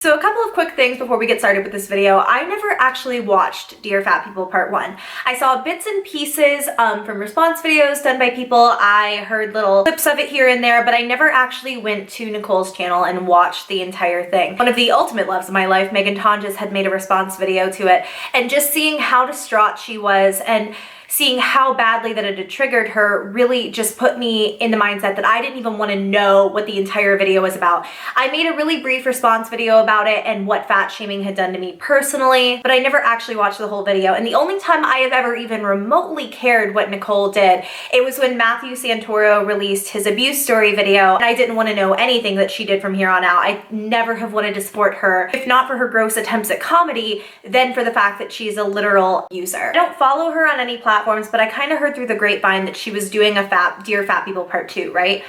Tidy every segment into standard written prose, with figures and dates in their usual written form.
So a couple of quick things before we get started with this video. I never actually watched Dear Fat People Part 1. I saw bits and pieces from response videos done by people. I heard little clips of it here and there, but I never actually went to Nicole's channel and watched the entire thing. One of the ultimate loves of my life, Megan Tonjes, had made a response video to it, and just seeing how distraught she was and seeing how badly that it had triggered her really just put me in the mindset that I didn't even want to know what the entire video was about. I made a really brief response video about it and what fat shaming had done to me personally, but I never actually watched the whole video. And the only time I have ever even remotely cared what Nicole did, it was when Matthew Santoro released his abuse story video, and I didn't want to know anything that she did from here on out. I never have wanted to support her, if not for her gross attempts at comedy, then for the fact that she's a literal abuser. I don't follow her on any platform, but I kind of heard through the grapevine that she was doing a Dear Fat People Part 2, right?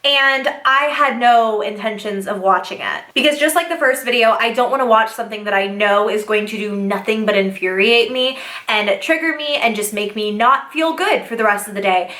And I had no intentions of watching it. Because just like the first video, I don't want to watch something that I know is going to do nothing but infuriate me and trigger me and just make me not feel good for the rest of the day.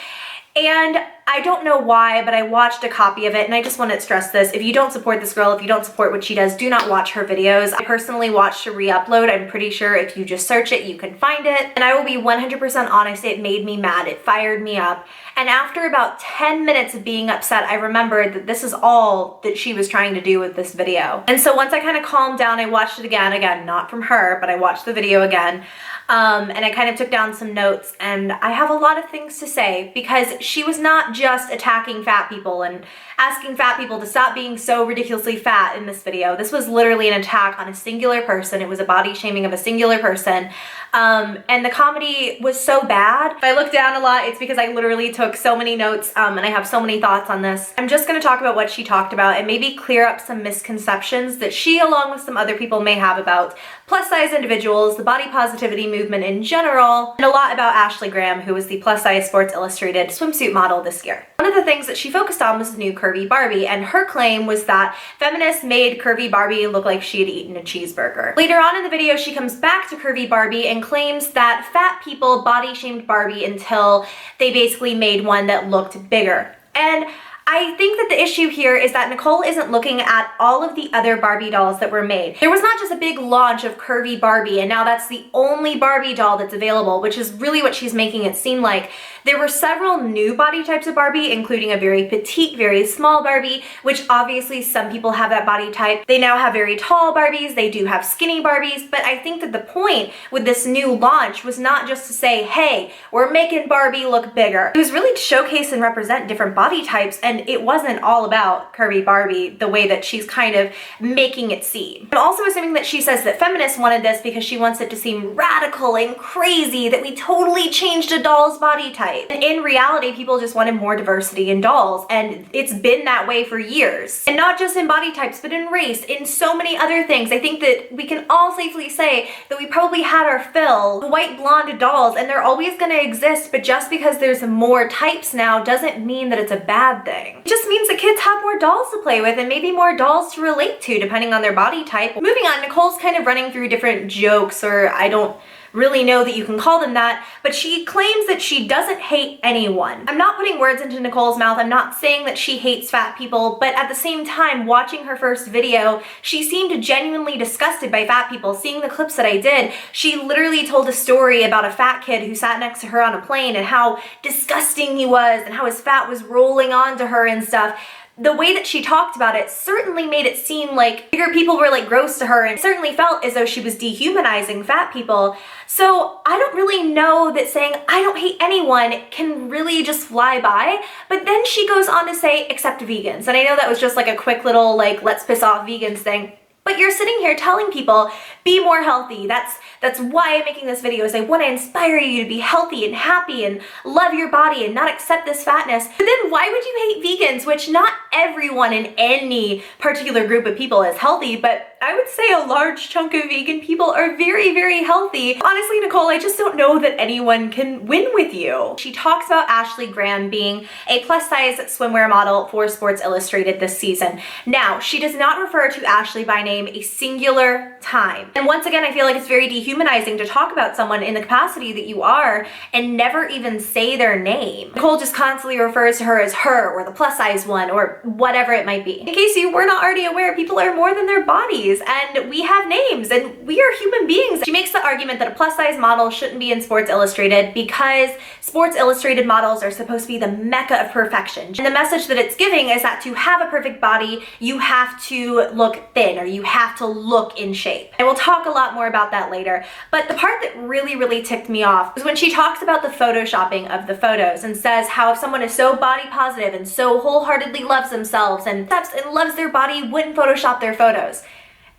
And I don't know why, but I watched a copy of it, and I just want to stress this. If you don't support this girl, if you don't support what she does, do not watch her videos. I personally watched a re-upload. I'm pretty sure if you just search it, you can find it. And I will be 100% honest, it made me mad. It fired me up. And after about 10 minutes of being upset, I remembered that this is all that she was trying to do with this video. And so once I kind of calmed down, I watched it again, not from her, but I watched the video again. And I kind of took down some notes, and I have a lot of things to say, because she was not just attacking fat people and asking fat people to stop being so ridiculously fat in this video. This was literally an attack on a singular person. It was a body shaming of a singular person. And the comedy was so bad. If I look down a lot, it's because I literally took so many notes and I have so many thoughts on this. I'm just going to talk about what she talked about and maybe clear up some misconceptions that she, along with some other people, may have about plus size individuals, the body positivity movement in general, and a lot about Ashley Graham, who was the plus size Sports Illustrated swimsuit model this year. One of the things that she focused on was the new Curvy Barbie, and her claim was that feminists made Curvy Barbie look like she had eaten a cheeseburger. Later on in the video, she comes back to Curvy Barbie and claims that fat people body shamed Barbie until they basically made one that looked bigger. And I think that the issue here is that Nicole isn't looking at all of the other Barbie dolls that were made. There was not just a big launch of Curvy Barbie and now that's the only Barbie doll that's available, which is really what she's making it seem like. There were several new body types of Barbie, including a very petite, very small Barbie, which obviously some people have that body type. They now have very tall Barbies, they do have skinny Barbies, but I think that the point with this new launch was not just to say, hey, we're making Barbie look bigger. It was really to showcase and represent different body types, and it wasn't all about Curvy Barbie the way that she's kind of making it seem. I'm also assuming that she says that feminists wanted this because she wants it to seem radical and crazy, that we totally changed a doll's body type. And in reality, people just wanted more diversity in dolls, and it's been that way for years. And not just in body types, but in race, in so many other things. I think that we can all safely say that we probably had our fill of white blonde dolls, and they're always gonna exist, but just because there's more types now doesn't mean that it's a bad thing. It just means that kids have more dolls to play with and maybe more dolls to relate to depending on their body type. Moving on, Nicole's kind of running through different jokes, or I don't really know that you can call them that, but she claims that she doesn't hate anyone. I'm not putting words into Nicole's mouth. I'm not saying that she hates fat people, but at the same time, watching her first video, she seemed genuinely disgusted by fat people. Seeing the clips that I did, she literally told a story about a fat kid who sat next to her on a plane and how disgusting he was and how his fat was rolling onto her and stuff. The way that she talked about it certainly made it seem like bigger people were like gross to her, and it certainly felt as though she was dehumanizing fat people. So I don't really know that saying I don't hate anyone can really just fly by, but then she goes on to say except vegans. And I know that was just like a quick little like let's piss off vegans thing. But you're sitting here telling people, be more healthy. That's why I'm making this video, is I want to inspire you to be healthy and happy and love your body and not accept this fatness. But then why would you hate vegans? Which not everyone in any particular group of people is healthy, but I would say a large chunk of vegan people are very, very healthy. Honestly, Nicole, I just don't know that anyone can win with you. She talks about Ashley Graham being a plus size swimwear model for Sports Illustrated this season. Now, she does not refer to Ashley by name name a singular time. And once again, I feel like it's very dehumanizing to talk about someone in the capacity that you are and never even say their name. Nicole just constantly refers to her as her or the plus size one or whatever it might be. In case you were not already aware, people are more than their bodies and we have names and we are human beings. She makes the argument that a plus size model shouldn't be in Sports Illustrated because Sports Illustrated models are supposed to be the mecca of perfection. And the message that it's giving is that to have a perfect body, you have to look thin or you have to look in shape. And we'll talk a lot more about that later. But the part that really ticked me off is when she talks about the photoshopping of the photos and says how if someone is so body positive and so wholeheartedly loves themselves and loves their body, wouldn't Photoshop their photos.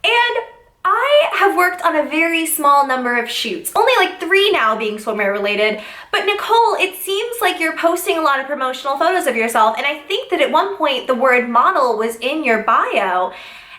And I have worked on a very small number of shoots, only like 3 now being swimwear related, but Nicole, it seems like you're posting a lot of promotional photos of yourself, and I think that at one point the word model was in your bio.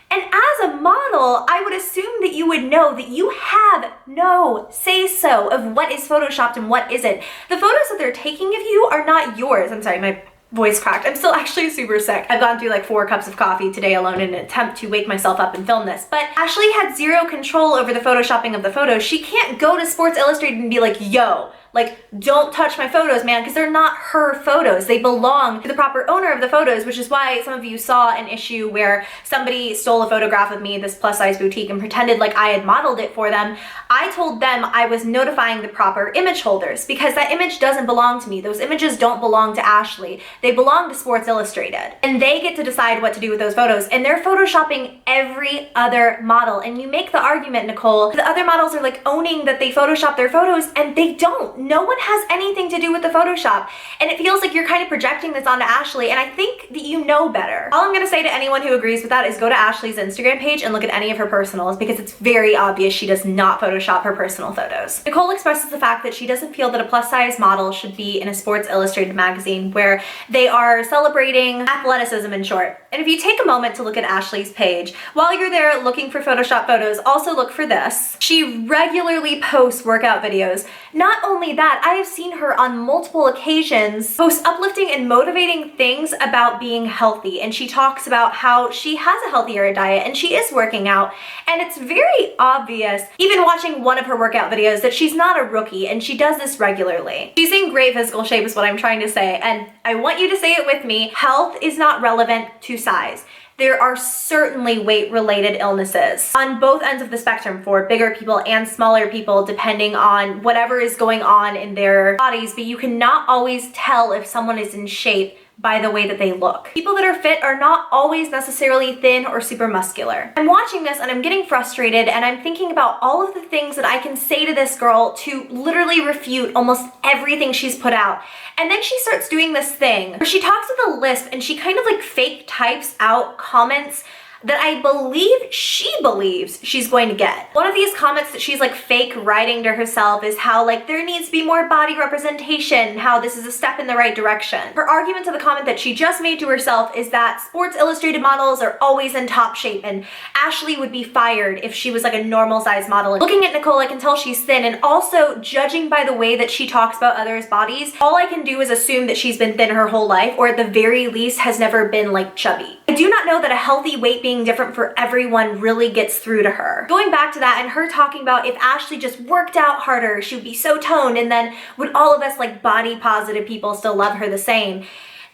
And as a model, I would assume that you would know that you have no say-so of what is photoshopped and what isn't. The photos that they're taking of you are not yours. I'm sorry, my voice cracked. I'm still actually super sick. I've gone through like 4 cups of coffee today alone in an attempt to wake myself up and film this. But Ashley had zero control over the photoshopping of the photos. She can't go to Sports Illustrated and be like, yo, like, don't touch my photos, man, because they're not her photos. They belong to the proper owner of the photos, which is why some of you saw an issue where somebody stole a photograph of me, this plus size boutique, and pretended like I had modeled it for them. I told them I was notifying the proper image holders because that image doesn't belong to me. Those images don't belong to Ashley. They belong to Sports Illustrated. And they get to decide what to do with those photos. And they're photoshopping every other model. And you make the argument, Nicole, the other models are like owning that they Photoshop their photos, and they don't. No one has anything to do with the Photoshop. And it feels like you're kind of projecting this onto Ashley, and I think that you know better. All I'm gonna say to anyone who agrees with that is go to Ashley's Instagram page and look at any of her personals because it's very obvious she does not Photoshop her personal photos. Nicole expresses the fact that she doesn't feel that a plus size model should be in a Sports Illustrated magazine where they are celebrating athleticism in short. And if you take a moment to look at Ashley's page, while you're there looking for Photoshop photos, also look for this. She regularly posts workout videos. Not only that, I have seen her on multiple occasions post uplifting and motivating things about being healthy. And she talks about how she has a healthier diet and she is working out. And it's very obvious, even watching one of her workout videos, that she's not a rookie and she does this regularly. She's in great physical shape is what I'm trying to say. And I want you to say it with me. Health is not relevant to size. There are certainly weight-related illnesses on both ends of the spectrum for bigger people and smaller people, depending on whatever is going on in their bodies, but you cannot always tell if someone is in shape by the way that they look. People that are fit are not always necessarily thin or super muscular. I'm watching this and I'm getting frustrated and I'm thinking about all of the things that I can say to this girl to literally refute almost everything she's put out. And then she starts doing this thing where she talks with a lisp and she kind of like fake types out comments that I believe she believes she's going to get. One of these comments that she's like fake writing to herself is how like there needs to be more body representation, how this is a step in the right direction. Her argument to the comment that she just made to herself is that Sports Illustrated models are always in top shape and Ashley would be fired if she was like a normal size model. And looking at Nicole, I can tell she's thin, and also judging by the way that she talks about others' bodies, all I can do is assume that she's been thin her whole life, or at the very least has never been like chubby. I do not know that a healthy weight being different for everyone really gets through to her. Going back to that and her talking about if Ashley just worked out harder, she would be so toned, and then would all of us like body positive people still love her the same?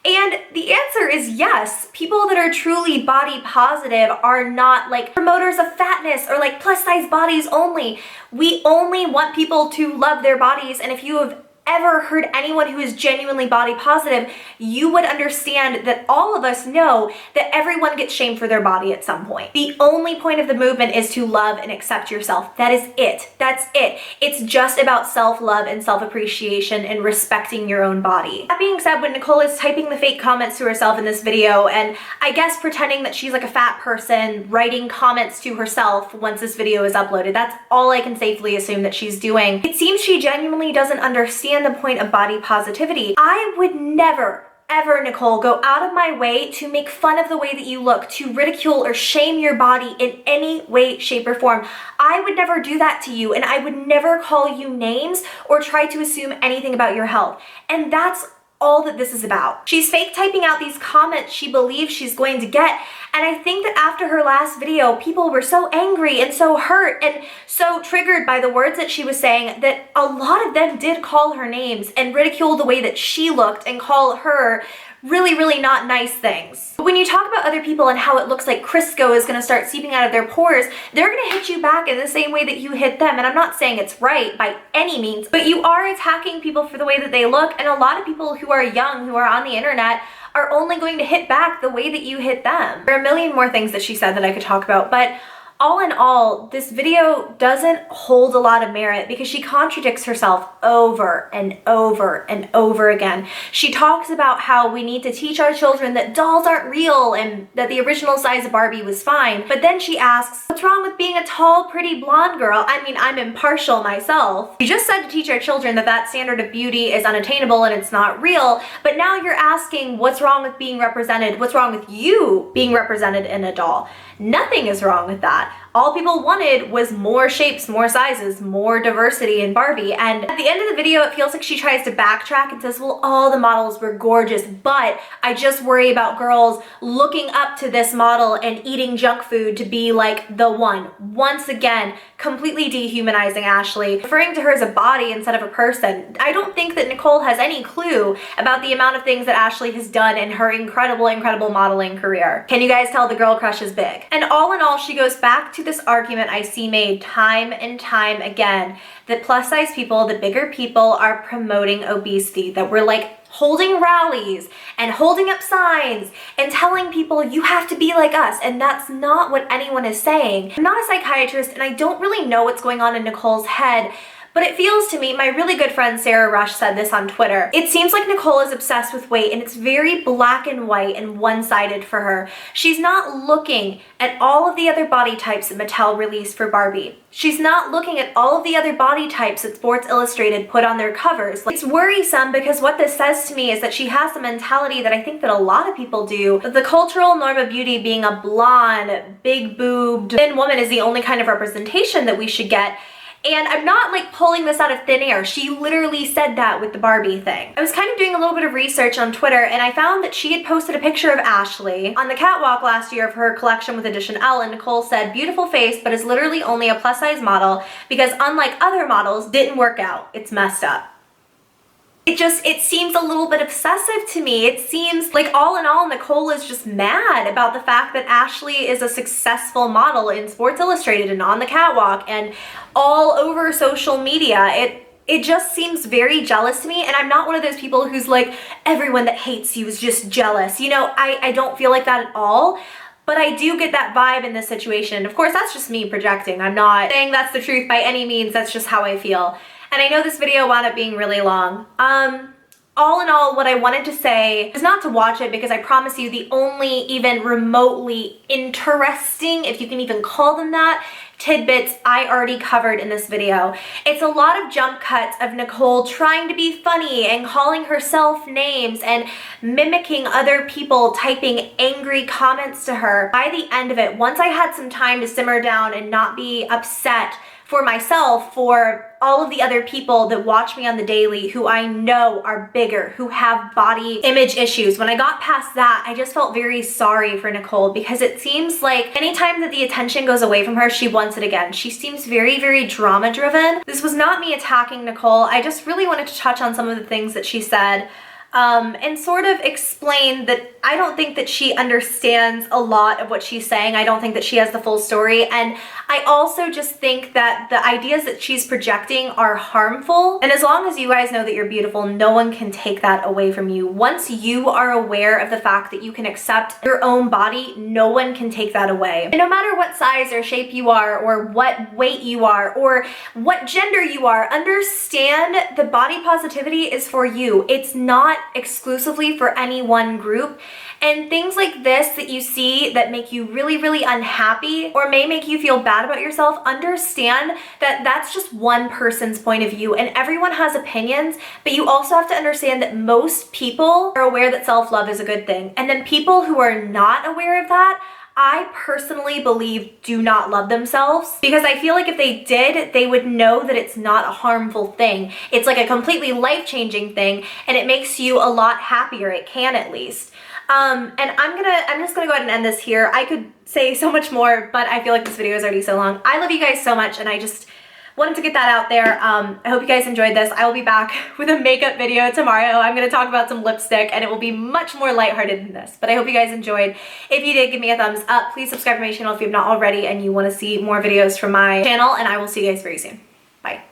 And the answer is yes. People that are truly body positive are not like promoters of fatness or like plus size bodies only. We only want people to love their bodies, and if you have ever heard anyone who is genuinely body positive, you would understand that all of us know that everyone gets shamed for their body at some point. The only point of the movement is to love and accept yourself. That is it. That's it. It's just about self-love and self-appreciation and respecting your own body. That being said, when Nicole is typing the fake comments to herself in this video, and I guess pretending that she's like a fat person, writing comments to herself once this video is uploaded, that's all I can safely assume that she's doing. It seems she genuinely doesn't understand the point of body positivity. I would never, ever, Nicole, go out of my way to make fun of the way that you look, to ridicule or shame your body in any way, shape, or form. I would never do that to you, and I would never call you names or try to assume anything about your health. And that's all that this is about. She's fake typing out these comments she believes she's going to get, and I think that after her last video, people were so angry and so hurt and so triggered by the words that she was saying that a lot of them did call her names and ridicule the way that she looked and call her really, really not nice things. But when you talk about other people and how it looks like Crisco is gonna start seeping out of their pores, they're gonna hit you back in the same way that you hit them. And I'm not saying it's right by any means, but you are attacking people for the way that they look. And a lot of people who are young, who are on the internet, are only going to hit back the way that you hit them. There are a million more things that she said that I could talk about, but all in all, this video doesn't hold a lot of merit because she contradicts herself over and over and over again. She talks about how we need to teach our children that dolls aren't real and that the original size of Barbie was fine. But then she asks, what's wrong with being a tall, pretty blonde girl? I mean, I'm impartial myself. You just said to teach our children that that standard of beauty is unattainable and it's not real, but now you're asking what's wrong with being represented? What's wrong with you being represented in a doll? Nothing is wrong with that. All people wanted was more shapes, more sizes, more diversity in Barbie. And at the end of the video, it feels like she tries to backtrack and says, well, all the models were gorgeous, but I just worry about girls looking up to this model and eating junk food to be like the one. Once again, completely dehumanizing Ashley, referring to her as a body instead of a person. I don't think that Nicole has any clue about the amount of things that Ashley has done in her incredible, incredible modeling career. Can you guys tell the girl crush is big? And all in all, she goes back to this argument I see made time and time again, that plus size people, the bigger people, are promoting obesity, that we're like holding rallies and holding up signs and telling people you have to be like us, and that's not what anyone is saying. I'm not a psychiatrist and I don't really know what's going on in Nicole's head, but it feels to me, my really good friend Sarah Rush said this on Twitter, it seems like Nicole is obsessed with weight and it's very black and white and one-sided for her. She's not looking at all of the other body types that Mattel released for Barbie. She's not looking at all of the other body types that Sports Illustrated put on their covers. It's worrisome because what this says to me is that she has the mentality that I think that a lot of people do, that the cultural norm of beauty being a blonde, big boobed, thin woman is the only kind of representation that we should get. And I'm not like pulling this out of thin air. She literally said that with the Barbie thing. I was kind of doing a little bit of research on Twitter and I found that she had posted a picture of Ashley on the catwalk last year of her collection with Edition L, and Nicole said, beautiful face, but is literally only a plus size model because unlike other models, didn't work out. It's messed up. It seems a little bit obsessive to me. It seems like all in all, Nicole is just mad about the fact that Ashley is a successful model in Sports Illustrated and on the catwalk and all over social media. It just seems very jealous to me, and I'm not one of those people who's like, everyone that hates you is just jealous. You know, I don't feel like that at all. But I do get that vibe in this situation. Of course, that's just me projecting. I'm not saying that's the truth by any means. That's just how I feel. And I know this video wound up being really long. All in all, what I wanted to say is not to watch it because I promise you the only even remotely interesting, if you can even call them that, tidbits I already covered in this video. It's a lot of jump cuts of Nicole trying to be funny and calling herself names and mimicking other people typing angry comments to her. By the end of it, once I had some time to simmer down and not be upset for myself, for all of the other people that watch me on the daily who I know are bigger, who have body image issues. When I got past that, I just felt very sorry for Nicole because it seems like anytime that the attention goes away from her, she wants it again. She seems very, very drama driven. This was not me attacking Nicole. I just really wanted to touch on some of the things that she said and sort of explain that I don't think that she understands a lot of what she's saying. I don't think that she has the full story. And I also just think that the ideas that she's projecting are harmful. And as long as you guys know that you're beautiful, no one can take that away from you. Once you are aware of the fact that you can accept your own body, no one can take that away. And no matter what size or shape you are, or what weight you are, or what gender you are, understand that body positivity is for you. It's not exclusively for any one group. And things like this that you see that make you really, really unhappy or may make you feel bad about yourself, understand that that's just one person's point of view and everyone has opinions, but you also have to understand that most people are aware that self-love is a good thing. And then people who are not aware of that, I personally believe do not love themselves, because I feel like if they did, they would know that it's not a harmful thing. It's like a completely life-changing thing, and it makes you a lot happier. It can, at least. And I'm just gonna go ahead and end this here. I could say so much more, but I feel like this video is already so long. I love you guys so much, and I just wanted to get that out there. I hope you guys enjoyed this. I will be back with a makeup video tomorrow. I'm gonna talk about some lipstick, and it will be much more lighthearted than this, but I hope you guys enjoyed. If you did, give me a thumbs up. Please subscribe to my channel if you have not already and you wanna see more videos from my channel, and I will see you guys very soon. Bye.